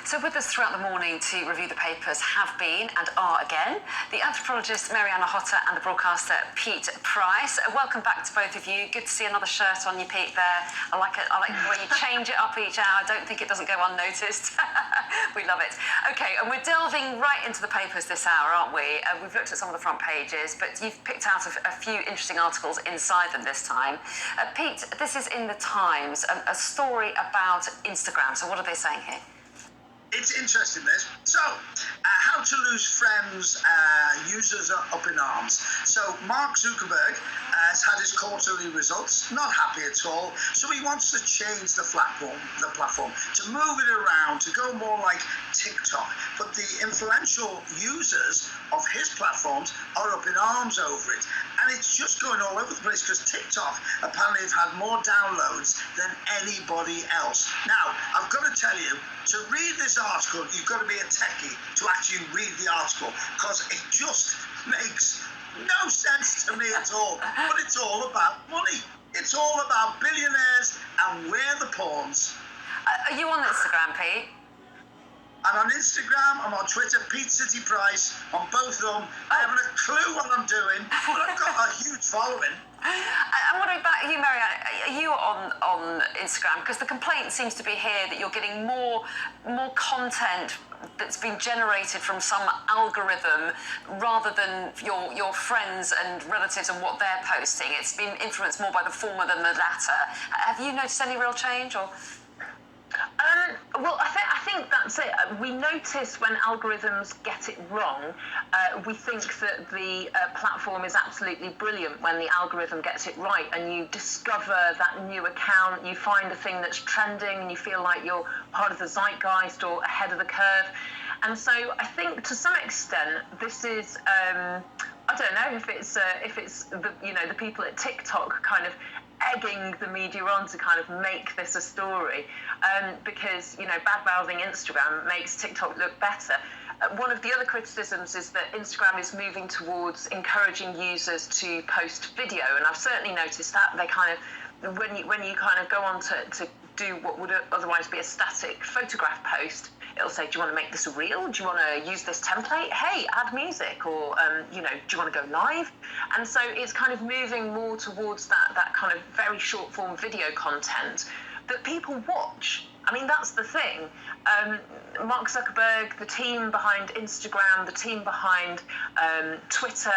So with us throughout the morning to review the papers have been and are again the anthropologist Mariana Hotta and the broadcaster Pete Price. Welcome back to both of you. Good to see another shirt on you, Pete, there. I like it. I like the way you change it up each hour. I don't think it doesn't go unnoticed. We love it. Okay, and we're delving right into the papers this hour, aren't we? We've looked at some of the front pages, but you've picked out a few interesting articles inside them this time. Pete, this is in the Times, a story about Instagram. So what are they saying here? It's interesting, this. So, how to lose friends, users are up in arms. So, Mark Zuckerberg has had his quarterly results, not happy at all. So, he wants to change the platform, to move it around, to go more like TikTok. But the influential users of his platforms are up in arms over it. And it's just going all over the place because TikTok apparently have had more downloads than anybody else. Now, I've got to tell you, to read this article, you've got to be a techie to actually read the article because it just makes no sense to me at all. But it's all about money. It's all about billionaires and we're the pawns. Are you on Instagram, Pete? I'm on Instagram, I'm on Twitter, Pete City Price, on both of them. I haven't a clue what I'm doing, but I've got a huge following. I'm wondering about you, Marianne. Are you on Instagram? Because the complaint seems to be here that you're getting more content that's been generated from some algorithm rather than your friends and relatives and what they're posting. It's been influenced more by the former than the latter. Have you noticed any real change, or? Well, I think that's it. We notice when algorithms get it wrong. We think that the platform is absolutely brilliant when the algorithm gets it right, and you discover that new account, you find a thing that's trending, and you feel like you're part of the zeitgeist or ahead of the curve. And so I think to some extent this is I don't know if it's the people at TikTok kind of egging the media on to kind of make this a story, because bad-mouthing Instagram makes TikTok look better. One of the other criticisms is that Instagram is moving towards encouraging users to post video, and I've certainly noticed that they kind of when you kind of go on to do what would otherwise be a static photograph post, it'll say, do you want to make this a reel? Do you want to use this template? Hey, add music, or do you want to go live? And so it's kind of moving more towards that kind of very short form video content that people watch. I mean, that's the thing. Mark Zuckerberg, the team behind Instagram, the team behind Twitter,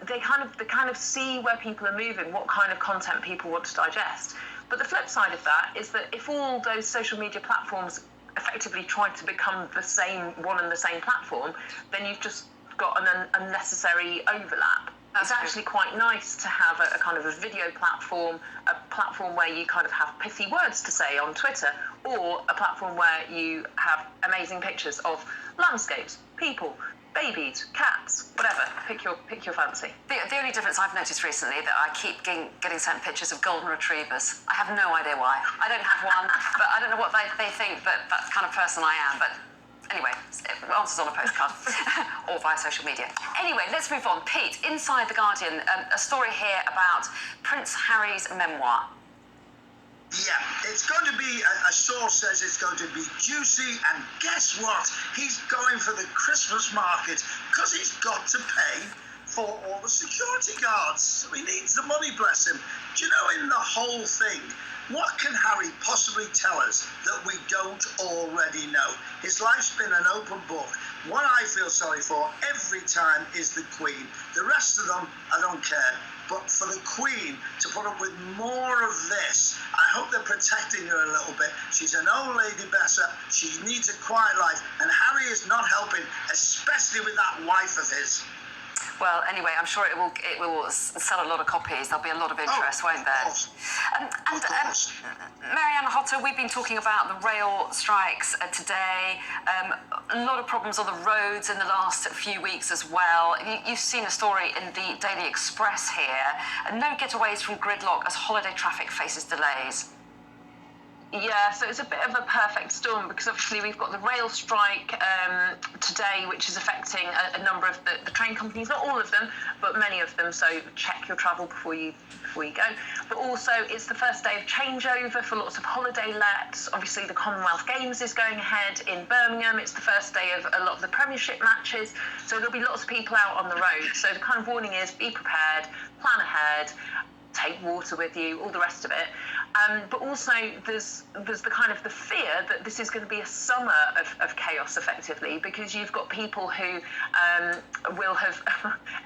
they kind of see where people are moving, what kind of content people want to digest. But the flip side of that is that if all those social media platforms effectively try to become the same one and the same platform, then you've just got an unnecessary overlap. It's actually quite nice to have a kind of a video platform, a platform where you kind of have pithy words to say on Twitter, or a platform where you have amazing pictures of landscapes, people, babies, cats, whatever. Pick your fancy. The only difference I've noticed recently that I keep getting sent pictures of golden retrievers. I have no idea why. I don't have one, but I don't know what they think that kind of person I am. But anyway, answers on a postcard or via social media. Anyway, let's move on. Pete, inside The Guardian, a story here about Prince Harry's memoir. Yeah, it's going to be, a source says it's going to be juicy, and guess what? He's going for the Christmas market because he's got to pay for all the security guards. So he needs the money, bless him. Do you know, in the whole thing, what can Harry possibly tell us that we don't already know? His life's been an open book. What I feel sorry for every time is the Queen. The rest of them, I don't care. But for the Queen to put up with more of this, I hope they're protecting her a little bit. She's an old lady, Bessa. She needs a quiet life. And Harry is not helping, especially with that wife of his. Well, anyway, I'm sure it will sell a lot of copies. There'll be a lot of interest, won't there? Mariana Hotta, we've been talking about the rail strikes today. A lot of problems on the roads in the last few weeks as well. You've seen a story in the Daily Express here. No getaways from gridlock as holiday traffic faces delays. Yeah, so it's a bit of a perfect storm because obviously we've got the rail strike today, which is affecting a number of the train companies, not all of them, but many of them. So check your travel before you go. But also it's the first day of changeover for lots of holiday lets. Obviously the Commonwealth Games is going ahead in Birmingham. It's the first day of a lot of the Premiership matches. So there'll be lots of people out on the road. So the kind of warning is be prepared, plan ahead, take water with you, all the rest of it. But also there's the kind of the fear that this is going to be a summer of chaos effectively, because you've got people who will have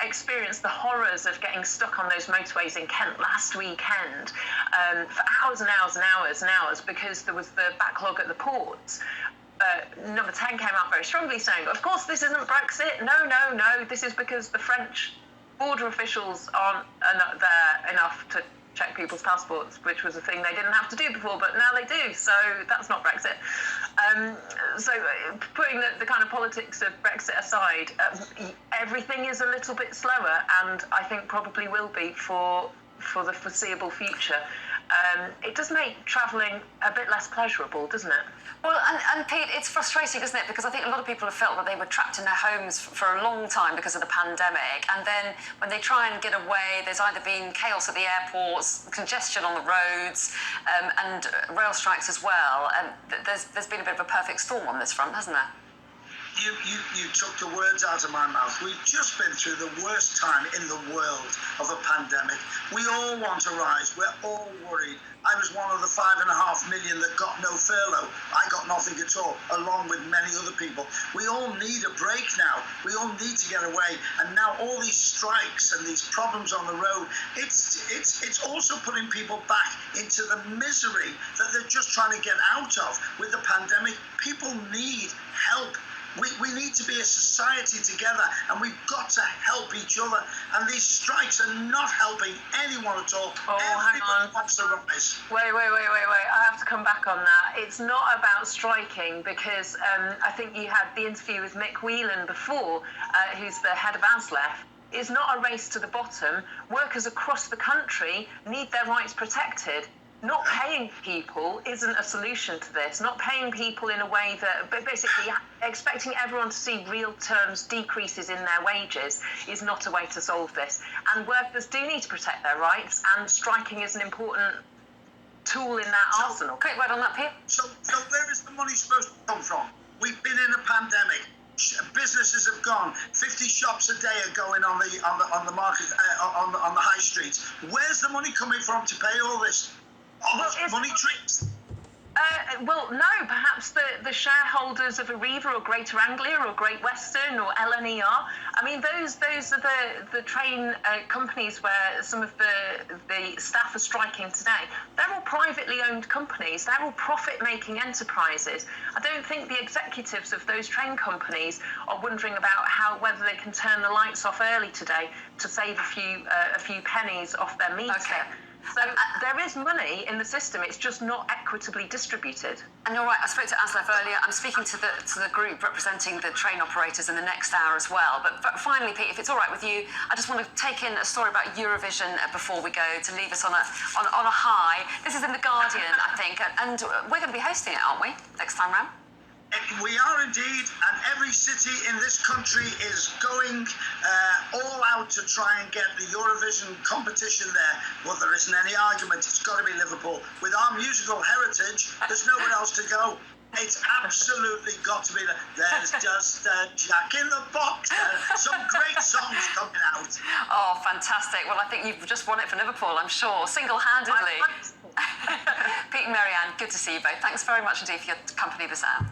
experienced the horrors of getting stuck on those motorways in Kent last weekend for hours and hours and hours and hours because there was the backlog at the ports. Number 10 came out very strongly saying, of course this isn't Brexit, no, this is because the French border officials aren't there enough to check people's passports, which was a thing they didn't have to do before, but now they do, so that's not Brexit. So putting the kind of politics of Brexit aside, everything is a little bit slower, and I think probably will be for the foreseeable future. It does make travelling a bit less pleasurable, doesn't it? Well, and Pete, it's frustrating, isn't it? Because I think a lot of people have felt that they were trapped in their homes for a long time because of the pandemic. And then when they try and get away, there's either been chaos at the airports, congestion on the roads, and rail strikes as well. And there's been a bit of a perfect storm on this front, hasn't there? You took the words out of my mouth. We've just been through the worst time in the world of a pandemic. We all want to rise. We're all worried. I was one of the 5.5 million that got no furlough. I got nothing at all, along with many other people. We all need a break now. We all need to get away. And now all these strikes and these problems on the road, it's also putting people back into the misery that they're just trying to get out of with the pandemic. People need help. We need to be a society together, and we've got to help each other. And these strikes are not helping anyone at all. Oh, hang on. Wants to rise. Wait. I have to come back on that. It's not about striking, because I think you had the interview with Mick Whelan before, who's the head of ASLEF. It's not a race to the bottom. Workers across the country need their rights protected. Not paying people isn't a solution to this. Not paying people in a way that, but basically expecting everyone to see real terms decreases in their wages is not a way to solve this. And workers do need to protect their rights, and striking is an important tool in that arsenal. Quick word on that, Pete. So where is the money supposed to come from? We've been in a pandemic. Businesses have gone. 50 shops a day are going on the market on the high streets. Where's the money coming from to pay all this? Money tricks. Well, no, perhaps the shareholders of Arriva or Greater Anglia or Great Western or LNER. I mean, those are the train companies where some of the staff are striking today. They're all privately owned companies. They're all profit-making enterprises. I don't think the executives of those train companies are wondering about whether they can turn the lights off early today to save a few pennies off their meter. Okay. So there is money in the system, it's just not equitably distributed. And you're right, I spoke to ASLEF earlier. I'm speaking to the group representing the train operators in the next hour as well. But finally, Pete, if it's all right with you, I just want to take in a story about Eurovision before we go, to leave us on a high. This is in The Guardian, I think, and we're going to be hosting it, aren't we, next time round? We are indeed, and every city in this country is going all out to try and get the Eurovision competition there. Well, there isn't any argument. It's got to be Liverpool. With our musical heritage, there's nowhere else to go. It's absolutely got to be there. There's just a Jack in the Box. Some great songs coming out. Oh, fantastic. Well, I think you've just won it for Liverpool, I'm sure, single-handedly. Pete and Marianne, good to see you both. Thanks very much indeed for your company this hour.